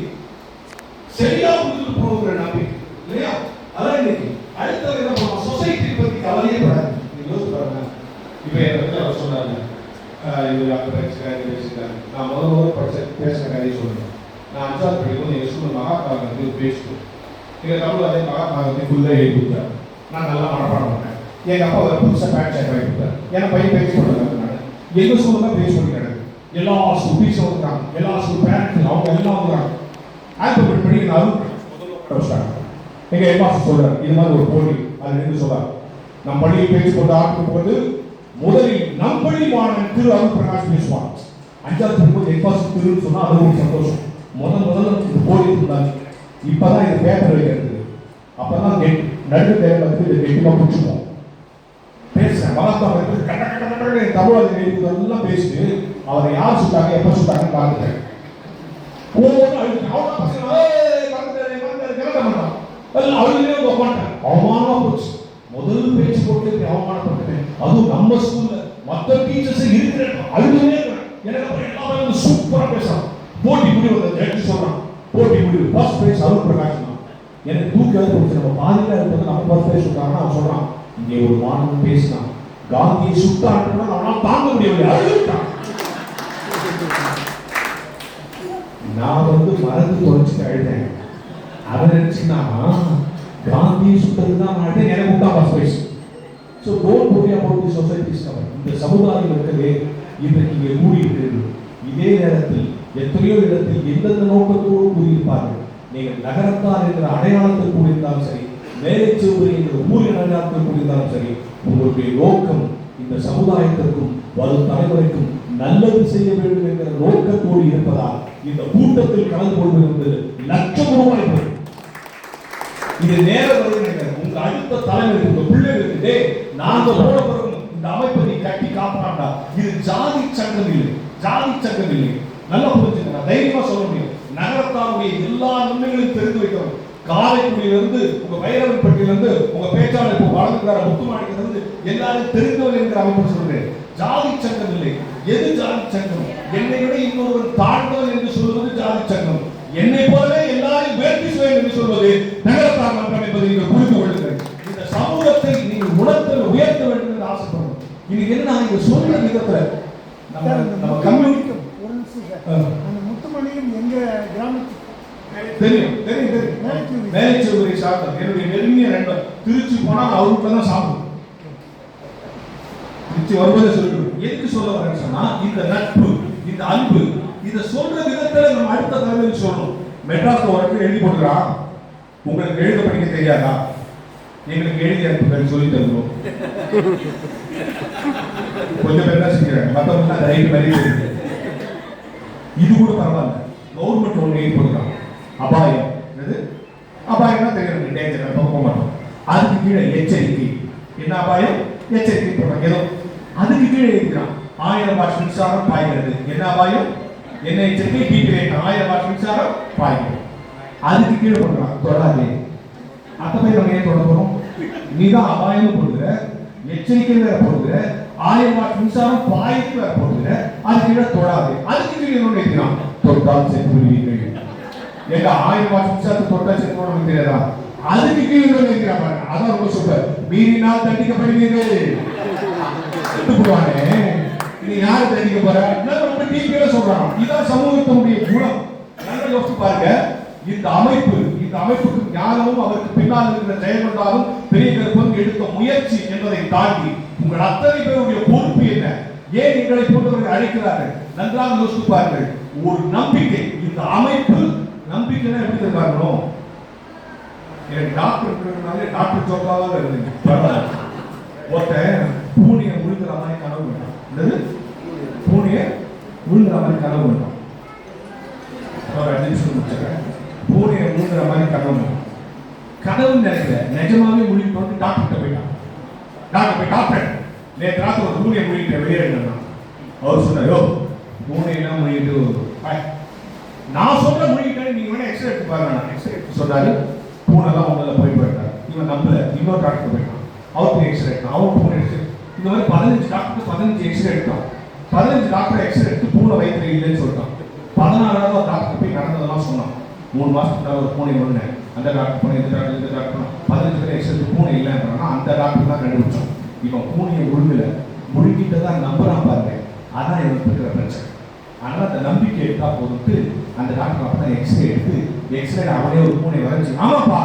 சரியா கொடுத்துட்டு போகிற நம்பிக்கை இல்லையா? அதான் இன்னைக்கு அடுத்த என்ன பண்ணுவோம், சொசைட்டி பத்தி கவலையே படாது. இப்ப அவர் சொன்னாங்க, இது பேசிட்டாங்க. நான் முதல்ல பேசின கதையை சொல்றேன். நான் 5வது படிக்கும்போது எங்க ஸ்கூல் மகாத்மா காந்தி பேசணும். எங்க தமிழ் அதே மகாத்மா காந்தி ஃபுல்லாக எழுதி கொடுத்தாரு. நான் நல்லா மனப்பாடம் பண்ணேன். எங்க அப்பா ஒரு புதுசாக பேண்ட் ஷர்ட் வாங்கி கொடுத்தாரு. ஏன்னா பையன் பேசி கொடுத்தாங்க. எங்க ஸ்கூல் தான் பேசி கொடுக்கிறாங்க. எல்லா ஸ்கூல் டீச்சர் வந்துட்டாங்க, எல்லா ஸ்கூல் பேரண்ட்ஸ் அவங்க எல்லாம் வந்துட்டாங்க. ஆல்பபெட் படி நான் முதல்ல எங்க ஹெட்மாஸ்டர் சொல்றாரு, இது மாதிரி ஒரு போட்டி அது நின்று சொல்றாரு, நம் பள்ளியில் பேச்சு போட்டு ஆரம்பிக்கும் போது முதலில் நம் பள்ளி மாணவன் திரு அருள் பிரகாஷ் பேசுவான். 5வது படிக்கும்போது ஹெட்மாஸ்டர் திருன்னு சொன்னா அது ஒரு சந்தோஷம். முதல்ல இந்த போட்டி இருந்தாங்க. இப்பதான் இது பேப்பர் வைக்கிறது, அப்பதான் நடு தேவை இது கெட்டிமா பிடிச்சிப்போம். பேசுறேன் மகாத்மா கட்ட கட்ட கட்ட தமிழ் எல்லாம் பேசிட்டு அவரை யார் சுட்டாங்க எப்ப சுட்டாங்கன்னு பார்த்துட்டேன். அவமானமா போச்சு. முதல் பேச்சு போட்டு அவமானப்பட்டுட்டேன். அதுவும் நம்ம ஸ்கூல்ல மற்ற டீச்சர்ஸ் இருக்கிற அழுதுனே எனக்கு அப்புறம் எல்லாரும் சூப்பரா பேசுறான். போட்டி முடிவு ஜட்ஜி சொல்றான், போட்டி முடிவு ஃபர்ஸ்ட் பிரைஸ் அருள் பிரகாஷ் தான். எனக்கு தூக்கி வந்து நம்ம பாதியில இருந்தது நம்ம ஃபர்ஸ்ட் பிரைஸ் சொல்றாங்கன்னா அவன் சொல்றான், இங்கே ஒரு மாணவன் பேசினான், காந்தியை சுட்டான்னா அவனால் தாங்க முடியவில்லை, அழுதுட்டான். நான் மறந்து தொலைச்சிட்டு அழுதேன். அதை நினைச்சுன்னா காந்தியை சுட்டதுதான் அழுதேன், எனக்கு விட்டா first prize. So don't worry about the societies. இந்த சமுதாயம் இருக்கிறதே இன்றைக்கு இங்கே கூடி இருக்கிறது. இதே நேரத்தில் எத்தனையோ இடத்தில் எந்தெந்த நோக்கத்தோடு கூறியிருப்பார்கள். நீங்கள் நகரத்தார் என்ற அடையாளத்தில் கூறியிருந்தாலும் சரி, வேலைச்செவ்வாய் என்ற ஊரின் அடையாளத்தில் கூறியிருந்தாலும் சரி, உங்களுடைய நோக்கம் இந்த சமுதாயத்திற்கும் வரும் தலைமுறைக்கும் நல்லது செய்ய வேண்டும் என்கிற நோக்கத்தோடு இருப்பதால் இந்த கூட்டத்தில் கலந்து கொள்வது லட்சம் ரூபாய். இது நேர வருகிறது. உங்க அடுத்த தலைமுறை உங்க பிள்ளைகளுக்கு நாங்க போட போறோம், இந்த அமைப்பை நீ கட்டி காப்பாண்டா. இது ஜாதி சங்கம் இல்லை, ஜாதி சங்கம் இல்லை. நல்லா புரிஞ்சுங்க, தைரியமா சொல்ல முடியும். நகரத்தாருடைய எல்லா நன்மைகளையும் தெரிந்து வைக்கிறோம். காரைக்குடியிலிருந்து உங்க வைரவன்பட்டியிலிருந்து உங்க பேச்சாளர் இப்போ வளர்ந்துக்கிறார முத்துமாடிக்கிலிருந்து எல்லாரும் தெரிந்தவர் என்கிற அமைப்பு சொல்றேன். ஜாதி சங்கம் இல்லை. எது ஜாதி சங்கம்? என்னை விட இன்னொருவர் தாழ்ந்தவர் என்று சொல்வது ஜாதி சங்கம். என்னை போலவே எல்லாரையும் வேட்பி சுயம் என்று சொல்வது நகரத்தார் மன்றம் என்பதை நீங்கள் புரிந்து கொள்ளுங்கள். இந்த சமூகத்தை நீங்கள் உணர்த்த உயர்த்த வேண்டும் என்று ஆசைப்படணும். இன்னைக்கு என்ன நீங்க சொல்ற விதத்துல நம்ம கம்யூனிட்டி அந்த முத்துமணியும் எங்க கிராமத்துக்கு தெரியும் தெரியும் தெரியும். மேலைச்செவ்வாய் சாப்பிட்டேன். என்னுடைய நெருங்கிய நண்பர். திருச்சி போனா அவர் வீட்டில் தான் சாப்பிடுவோம். திருச்சி வருவதை சொல்லிடுவோம். எதுக்கு சொல்ல வரேன்னு சொன்னா, இந்த நட்பு, இந்த அன்பு, இதை சொல்ற விதத்துல நம்ம அடுத்த தலைவருக்கு சொல்லணும். மெட்ராஸ்ல ஒரு எழுதி போட்டுக்கிறான், உங்களுக்கு எழுத படிக்க தெரியாதா, எங்களுக்கு எழுதி அனுப்புகள் சொல்லி தருவோம். கொஞ்சம் பேர் தான் செஞ்சுறாங்க, மற்றவங்க அந்த ரைட்டு மாதிரி இருக்கு. இது கூட பரவாயில்ல. கவர்மெண்ட் ஒன்று எழுதி போட்டுக்கிறான், அபாயம். அபாயம்னா தெரியும், டேஞ்சர் போக மாட்டோம். அதுக்கு கீழே எச்சரிக்கை. என்ன அபாயம்? எச்சரிக்கை போடுறாங்க. ஏதோ அதுக்கு கீழே இருக்கிறான் 1000 வாட் மின்சாரம் பாய்கிறது. என்ன அபாயம்? என்ன எச்சரிக்கை? டீக்ரேட் 1000 வாட் மின்சாரம் பாய்கிறது. அதுக்கு கீழே போடுறான், தொடாதே. அப்ப போய் நம்ம ஏன் தொட போறோம்? நீதான் அபாயம் போடுகிற, எச்சரிக்கை வேற போடுகிற, 1000 வாட் மின்சாரம் பாய்க்கு வேற போடுகிற, அதுக்கு கீழே தொடாதே. அதுக்கு கீழே என்ன இருக்கிறான்? தொட்டால் செத்து விடுவீர்கள். எங்க 1000 வாட் மின்சாரத்தை தொட்டா செத்து போட தெரியாதா? அதுக்கு கீழே இருக்கிறாங்க. அதான் ரொம்ப சூப்பர். மீறினால் தண்டிக்கப்படுவீர்கள். செத்து போடுவானே, நீ யாரு தண்டிக்க போற? ரொம்ப டீப்பா சொல்றான். இதான் சமூகத்தினுடைய குணம். நல்லா யோசிச்சு பாருங்க. இந்த அமைப்புக்கு ஞானமும் அவருக்கு பின்னால் இருக்கிற ஜெயமண்டாலும் பெரிய கருப்பம் எடுத்த முயற்சி என்பதை தாண்டி உங்கள் அத்தனை பேருடைய பொறுப்பு என்ன? ஏன் எங்களை போன்றவர்கள் அழைக்கிறார்கள்? நன்றாக யோசித்து பாருங்கள். ஒரு நம்பிக்கை. இந்த அமைப்பு நம்பிக்கைன்னா எப்படி தெரிஞ்சாக்கணும்? எனக்கு டாக்டர் இருக்கிறதுனால டாக்டர் ஜோக்காக இருந்தீங்க. ஒருத்தன் பூனையை விழுங்குற மாதிரி கனவு வேண்டாம். பூனையை விழுங்குற மாதிரி கனவு வேண்டாம். ஒரு 5 நிமிஷம் முடிச்சிடறேன். பூனையை விழுங்குற மாதிரி கனவு கனவு நினைக்கல, நிஜமாவே முழிட்டு வந்து டாக்டர் போயிட்டான். டாக்டர் போய், டாக்டர் நேற்று ராத்திரி ஒரு பூனையை முழிக்கிட்ட வெளியேறினா. அவர் சொன்னாரோ, பூனையெல்லாம் முழிட்டு நான் சொல்ற முழிக்கிட்டேன், நீங்க வேணா எக்ஸ்ரே எடுத்து பாருங்க. எக்ஸ்ரே எடுத்து சொன்னாரு, பூனைலாம் உங்களை போய் போயிட்டார். இவன் நம்பல, இன்னொரு டாக்டர் போயிட்டான். அவருக்கு எக்ஸ்ரே எடுத்தான், அவன் பூனை எக்ஸ்ரே. இந்த மாதிரி 15 டாக்டருக்கு 15 எக்ஸ்ரே எடுத்தான். 15 டாக்டர் எக்ஸ்ரே எடுத்து பூனை வயிற்றுல இல்லைன்னு சொல்லிட்டான். 16வது டாக்டர் போய் நடந்ததெல்லாம் சொன்னான். 3 மாசத்துக்கு ஒரு பூனை ஒண்ணு, அந்த டாக்டர் போன, இந்த டாக்டர் 15 பேர் எக்ஸ்ரே பூனை இல்லைன்னா அந்த டாக்டர் தான் கண்டுபிடிச்சான். இவன் பூனையை ஒழுங்குல முழுக்கிட்டு தான் நம்புறான் பாருங்க. அதான் இவனுக்கு இருக்கிற பிரச்சனை. ஆனால் அந்த நம்பிக்கை எடுத்தா போதுட்டு அந்த டாக்டர் அப்பதான் எக்ஸ்ரே எடுத்து எக்ஸ்ரே அவனே ஒரு பூனை வரைஞ்சி, ஆமாப்பா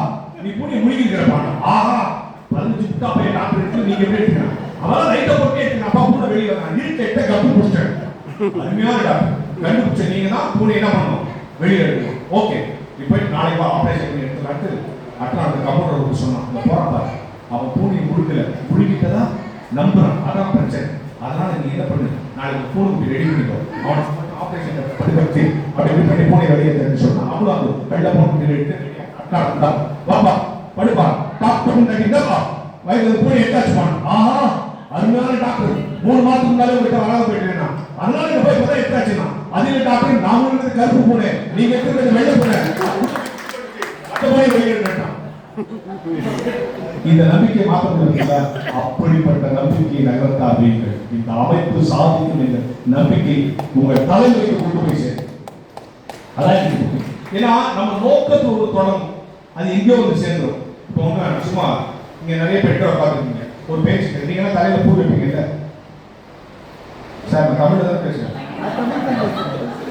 நீ பூனை முழுகிருக்கிறப்பா. ஆஹா 15 புட்டா பையன் டாக்டர் எடுத்து நீங்க எப்படி எடுத்துக்கலாம்? அவெல்லாம் லைட்டை போட்டு எடுத்துக்கலாம். அப்பா பூனை வெளியே வரான், இருக்க கப்பு பிடிச்சேன். அருமையான டாக்டர் கண்டுபிடிச்ச நீங்க தான் பூனை என்ன பண்ணணும்? வெளியே எடுக்கணும். ஓகே, இப்போ நாளைக்கு ஆபரேஷன் பண்ணி எடுத்துலாட்டு அட்லா அந்த கம்பௌண்டர் சொன்னான். இந்த போறாப்பா அவன் பூனையை முழுகிட்டதா நம்புறான். அதான் பிரச்சனை. அதனால நீ என்ன பண்ணு, நாளைக்கு பூனை குட்டி ரெடி பண்ணிக்கோ. அவனை ஆபரேஷன் படுத்தி அப்படி பண்ணி பூனை வெளியே தெரிஞ்சு சொன்னான். அவ்வளோ அந்த வெள்ளை பூனை குட்டி எடுத்து அட்லா வாப்பா படுப்பா டாக்டர் தட்டிங்கப்பா வயது பூனை எட்டாச்சுப்பான். ஆஹா அருமையான டாக்டர் 3 மாதத்துக்கு முன்னாலே உங்கள்கிட்ட வராத போயிட்டேன்னா அதனால இங்க போய் பார்த்தா எட்டாச்சுன்னா அதில் டாக்டர் நான் கருப்பு பூனை, நீங்க இருக்கிறது வெள்ளை பூனை. அந்த மாதிரி வெளியே இந்த நம்பிக்கை மாற்ற முடியல. அப்படிப்பட்ட நம்பிக்கை நகர்த்தாதீர்கள். இந்த அமைப்பு சாதிக்கும் என்ற நம்பிக்கை உங்கள் தலைமுறைக்கு கொண்டு போய் சேரும். அதான் ஏன்னா நம்ம நோக்கத்தை ஒரு தொடங்கும், அது எங்கேயோ வந்து சேர்ந்துடும். இப்போ ஒன்று சும்மா இங்க நிறைய பெற்றோர் பார்த்துருக்கீங்க, ஒரு பேச்சு நீங்க தலையில பூ வைப்பீங்கல்ல சார், நான் தமிழ்ல தான் பேசுறேன்.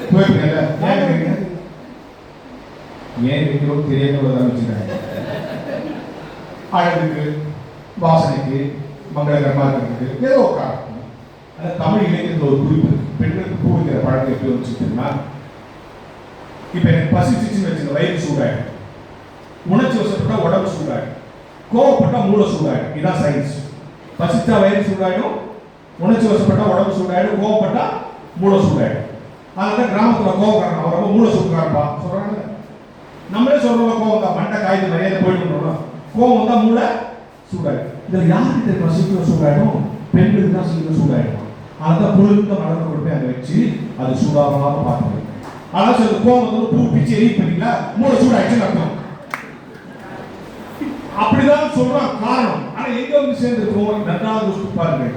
பூ வைப்பீங்கல்ல, ஏன் வைக்கிறீங்க? ஏன் வைக்கிறோம் தெரியாத வச்சுக்கிறாங்க. அழகுக்கு, வாசனைக்கு, மங்களகரமா இருக்கிறதுக்கு ஏதோ ஒரு காரணம். ஆனால் தமிழ் இலக்கியத்தில் ஒரு குறிப்பு, பெண்களுக்கு பூ வைக்கிற பழக்கம் எப்படி வச்சுக்கிட்டோம்னா, இப்போ எனக்கு பசிச்சுன்னு வச்சுக்க வயிறு சூடாயிடும், உணர்ச்சி வசப்பட்டா உடம்பு சூடாயிடும், கோவப்பட்டா மூளை சூடாயிடும். இதுதான் சயின்ஸ். பசிச்சா வயிறு சூடாயிடும், உணர்ச்சி வசப்பட்டா உடம்பு சூடாயிடும், கோவப்பட்டா மூளை சூடாயிடும். அதனால கிராமத்தில் கோவக்காரன் அவன் ரொம்ப மூளை சூடாயிருப்பா சொல்றாங்க. நம்மளே சொல்றோம் கோவம் தான், மண்டை காய்ச்சி மரியாதை போயிட்டு கோவம் வந்தா மூளை சூடாயிடும். இதில் யாருக்கு தெரியுமா சீக்கிரம் சூடாயிடும்? பெண்களுக்கு தான் சீக்கிரம் சூடாயிடும். அதான் முழுக்க மலர்ந்து கொண்டு போய் அதை வச்சு அது சூடாகாம பார்க்கணும். ஆனால் சில கோவம் வந்து பூ பிச்சு எரி பண்ணிங்களா, மூளை சூடாயிடுச்சுன்னு அர்த்தம். அப்படிதான் சொல்றான் காரணம். ஆனா எங்க வந்து சேர்ந்திருக்கோம்? நன்றாக பாருங்கள்.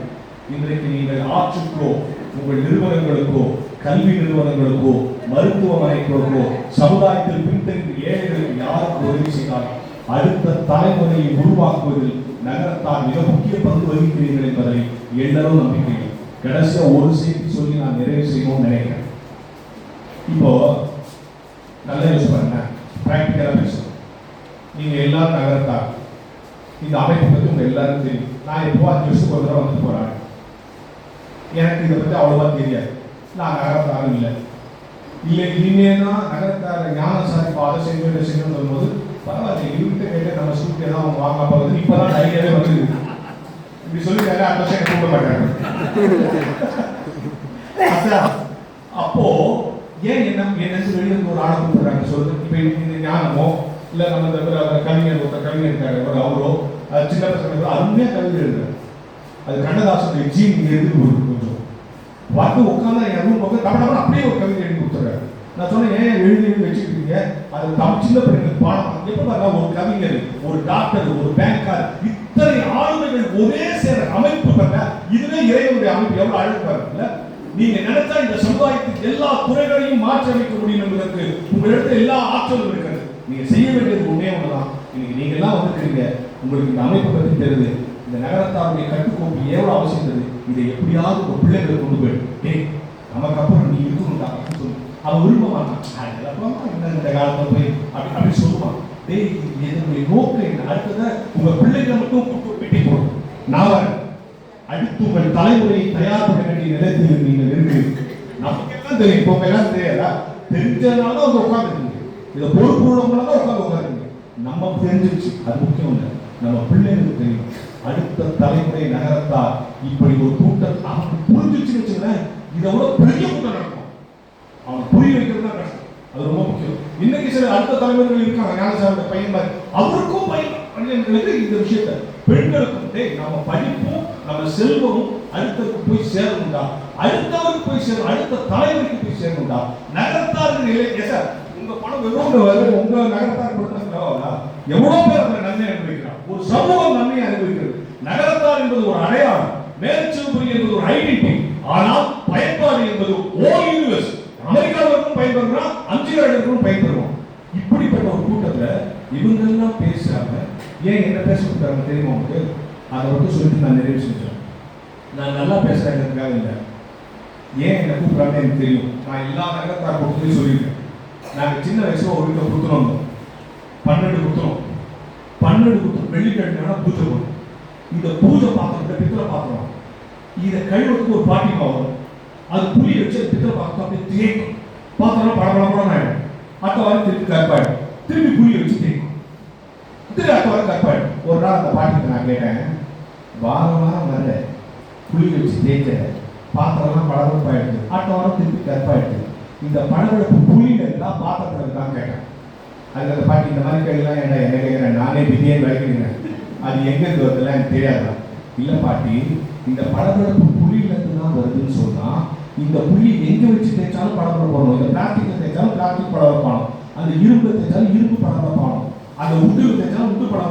இன்றைக்கு நீங்கள் ஆட்சிக்கோ, உங்கள் நிறுவனங்களுக்கோ, கல்வி நிறுவனங்களுக்கோ, மருத்துவமனைகளுக்கோ, சமுதாயத்தில் பின்தங்கிய ஏழைகளுக்கு யாருக்கு உதவி செய்தாலும் அடுத்த தலைமுறையை உருவாக்குவதில் நகரத்தார் மிக முக்கிய பங்கு வகிக்கிறீர்கள் என்பதை எல்லோரும் நம்பிக்கை. கடைசியா ஒரு செய்தி சொல்லி நான் நிறைவு செய்யணும்னு நினைக்கிறேன். இப்போ நல்ல யோசிச்சு பாருங்க, பிராக்டிக்கலா பேசுறோம். நீங்க எல்லாரும் நகரத்தார், இந்த அமைப்பு பற்றி உங்க எல்லாரும் தெரியும். நான் இப்போ 5 வருஷத்துக்கு ஒரு தடவை வந்து போறேன். எனக்கு இதை பற்றி அவ்வளவா தெரியாது. நான் நகரத்தாரும் இல்லை. இனிமே தான் நகரத்தார ஞானசாரி அதை செய்யணும் சொல்லும்போது பரவாயில்ல, இவர்கிட்ட கேட்டு நம்ம ஸ்கூலுக்கு ஏதாவது அவங்க வாங்க போகுது. இப்பதான் ஐடியாவே வந்து இப்படி சொல்லிட்டாங்க, அடுத்த வருஷம் கூப்பிட மாட்டாங்க. அப்போ ஏன் என்ன வெளியே ஒரு ஆளை கூப்பிடுறாங்க சொல்லுங்க. இப்ப இந்த ஞானமோ இல்ல நம்ம கவிஞர் கவிஞர் இருக்காரு அவரோ சின்ன பசங்க அருமையா கவிதை எழுதுறாரு. அது கண்ணதாசனுடைய ஜீன் இங்க எழுதி கொஞ்சம் வந்து உட்காந்து என் ரூம் பக்கம் தமிழ் அப்படியே ஒரு கவிதை எழுதி கொடுத்துறாரு. நான் சொன்னேன், ஏன் எழுதி வச்சுக்கிட்டீங்க? அது தமிழ் சின்ன பிள்ளைங்களுக்கு பாடம். எப்ப பாருங்க, ஒரு கவிஞர், ஒரு டாக்டர், ஒரு பேங்கார், இத்தனை ஆளுமைகள் ஒரே சேர அமைப்பு பண்ண இதுவே இறைவனுடைய அமைப்பு. எவ்வளவு அழகு பாருங்க. நீங்க நினைச்சா இந்த சமுதாயத்துக்கு எல்லா துறைகளையும் மாற்றி அமைக்க முடியும் என்பதற்கு உங்களிடத்தில் எல்லா ஆற்றலும் இருக்கிறது. நீங்க செய்ய வேண்டியது ஒன்னே ஒண்ணுதான். இன்னைக்கு நீங்க எல்லாம் வந்துருக்கீங்க, உங்களுக்கு இந்த அமைப்பை பற்றி தெரியுது, இந்த நகரத்தாருடைய கட்டுக்கோப்பு எவ்வளவு அவசியம் தெரியுது. இதை எப்படியாவது உங்க பிள்ளைகளை கொண்டு போயிடும். டேய், நமக்கு அப்புறம் நீ இருக்கணும்டா அப்படின்னு சொல்லி அவன் விரும்ப மாட்டான். இந்த காலத்துல போய் அப்படி சொல்லுவான். டேய், என்னுடைய நோக்கம் என்ன? அடுத்தத உங்க பிள்ளைகளை மட்டும் வெட்டி போடும். நான் அடுத்து உங்கள் தலைமுறையை தயார் பண்ண வேண்டிய நிலையத்தில் நீங்கள் இருக்கிறீர்கள். நமக்கு எல்லாம் தெரியும், இப்போ எல்லாம் தெரியாதா? தெரிஞ்சதுனால தான் அவங்க உட்காந்துருக்கீங்க. இதை பொறுப்பு உள்ளவங்களால தான் உட்காந்துருக்கீங்க. நம்ம தெரிஞ்சிருச்சு, அது முக்கியம் இல்லை. நம்ம பிள்ளைங்களுக்கு தெரியும். அடுத்த தலைமுறை நகரத்தார் இப்படி ஒரு கூட்டம் அவனுக்கு புரிஞ்சிச்சுன்னு வச்சுக்கிறேன், இதை விட பெரிய கூட்டம் நடக்கும். அவன் புரிய வைக்கிறது தான் கஷ்டம். அது ரொம்ப முக்கியம். இன்னைக்கு சில அடுத்த தலைமுறைகள் இருக்காங்க, ஞானசாரோட பையன் மாதிரி, அவருக்கும் பையன்களுக்கு இந்த விஷயத்த பெண்களுக்கும் நம்ம படிப்பும் நம்ம செல்வமும் அடுத்தவருக்கு போய் சேரணும்டா, அடுத்தவருக்கு போய் சேரும், அடுத்த தலைமுறைக்கு போய் சேரணும்டா. நகரத்தார்கள் இல்லை சார், உங்க பணம் வெறும் உங்க நகரத்தார் கொடுத்தா எவ்வளவு பேர் அந்த நன்மை அனுபவிக்கிறார். ஒரு சமூகம் நன்மையை அனுபவிக்கிறது. நகரத்தார் என்பது ஒரு அடையாளம், மேற்சிவபுரி என்பது ஒரு ஐடென்டிட்டி. ஆனால் பயன்பாடு என்பது ஓல் யூனிவர்ஸ். அமெரிக்காவிற்கும் பயன்படுறோம், 5 இடங்களுக்கும் பயன்படுறோம். இப்படிப்பட்ட ஒரு கூட்டத்துல இவங்க எல்லாம் பேசுறாங்க. ஏன் என்ன பேச கொடுத்தாங்க தெரியுமா உங்களுக்கு? அதை மட்டும் சொல்லிட்டு நான் நிறைவு செஞ்சேன். நான் நல்லா பேசுறேங்கிறதுக்காக இல்லை, ஏன் என்ன கூப்பிட்றாங்க எனக்கு தெரியும். நான் எல்லா நகரத்தார் கூட்டத்தையும் சொல்லியிருக்கேன். நாங்கள் சின்ன வயசுல ஒரு வீட்டை கொடுத்துனோம், 12 கொடுத்துனோம். 12 கொடுத்தோம். வெள்ளிக்கிழமை பூஜை போடும். இந்த பூஜை பாத்திரம் பித்தளை பாத்திரம், இதை கழுவுறதுக்கு ஒரு பாட்டிமா வரும். அது புளி வச்சு பித்தளை பாத்திரம் அப்படியே தேய்க்கும். பாத்திரம் படபடப்படம் ஆயிடும். அடுத்த வாரம் திருப்பி கற்பாயிடும். திருப்பி புளி வச்சு தேய்க்கும். திருப்பி அடுத்த வாரம் கற்பாயிடும். ஒரு நாள் அந்த பாட்டிக்கு நான் கேட்டேன், வாரம் வாரம் வர புளி வச்சு தேய்ச்ச பாத்திரம்லாம் படபடப்பாயிடுது, அடுத்த வாரம் திருப்பி கற்பாயிடுது, இந்த படபடப்பு புளியில இருந்தா பாத்திரத்துல தான் கேட்டேன். அதுக்கு அந்த பாட்டி, இந்த மாதிரி கையெல்லாம் ஏன்டா என்ன கேட்கிறேன், நானே பிரியாணி வரைக்கிறேன், அது எங்க இருந்து வருதுலாம் எனக்கு தெரியாதா? இல்ல பாட்டி, இந்த படபடப்பு புளியில இருந்து தான் வருதுன்னு சொன்னா, இந்த புளி எங்க வச்சு தேய்ச்சாலும் படபடப்பு வரும். இந்த பிளாஸ்டிக் தேய்ச்சாலும் பிளாஸ்டிக் படபடப்பானும், அந்த இரும்பு தேய்ச்சாலும் இரும்பு படபடப்பானும், அந்த உட்டு தேய்ச்சாலும் உட்டு படபடப்பானும்.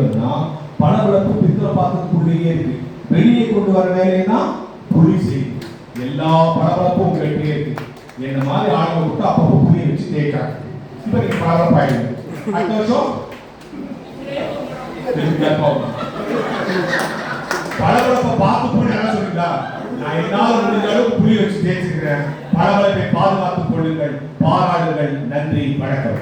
வருதுன்னா பளபளப்பு பித்தளை பாத்திரத்துக்குள்ளேயே இருக்கு. வெளியே கொண்டு வர வேலைன்னா புளி செய்யும். எல்லா பளபளப்பும் உங்கள்கிட்டயே இருக்கு. என்ன மாதிரி ஆளுங்க விட்டு அப்பப்போ புளியை வச்சு தேய்க்கிறாங்க. இப்ப நீங்க பளபளப்பாயிடுங்க. அடுத்த வருஷம் பளபளப்பை பார்த்து போய் என்ன சொல்லுங்களா, நான் என்னால முடிஞ்ச அளவுக்கு புளி வச்சு தேய்ச்சிக்கிறேன். பளபளப்பை பாதுகாத்துக் கொள்ளுங்கள், பாராளுங்கள். நன்றி, வணக்கம்.